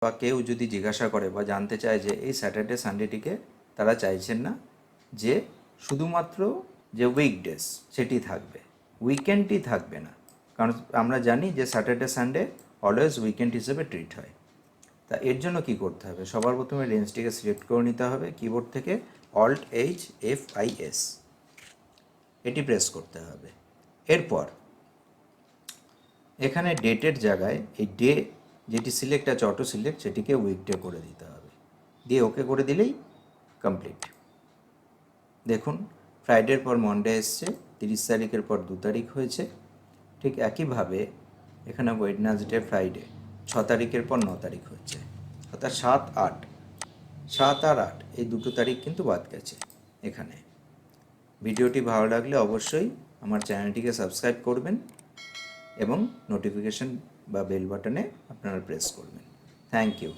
বা কেউ যদি জিজ্ঞাসা করে বা জানতে চায় যে এই স্যাটারডে সানডেটিকে তারা চাইছেন না যে শুধুমাত্র যে উইকডেজ সেটি থাকবে, উইকেন্ডটি থাকবে না। কারণ আমরা জানি যে স্যাটারডে সানডে অলওয়েজ উইকেন্ড হিসেবে ট্রিট হয়। তা এর জন্য কী করতে হবে, সবার প্রথমে রেঞ্জটিকে সিলেক্ট করে নিতে হবে কিবোর্ড থেকে, Alt+H+F+I+, এটি প্রেস করতে হবে। এরপর এখানে ডেটের জায়গায় এই ডে যেটি সিলেক্ট আছে অটো সিলেক্ট, সেটিকে উইকডে করে দিতে হবে, দিয়ে ওকে করে দিলেই কমপ্লিট। দেখুন ফ্রাইডের পর মনডে এসছে, 30 তারিখের পর 2 তারিখ হয়েছে। ঠিক একইভাবে এখানে ওয়েডনেসডে ফ্রাইডে 6 তারিখের পর 9 তারিখ হচ্ছে, অর্থাৎ 7, 8, 7 আর 8 এই দুটো তারিখ কিন্তু বাদ গেছে এখানে। ভিডিওটি ভালো লাগলে অবশ্যই আমার চ্যানেলটিকে সাবস্ক্রাইব করবেন এবং নোটিফিকেশন বা বেল বাটনে আপনারা প্রেস করবেন। Thank you.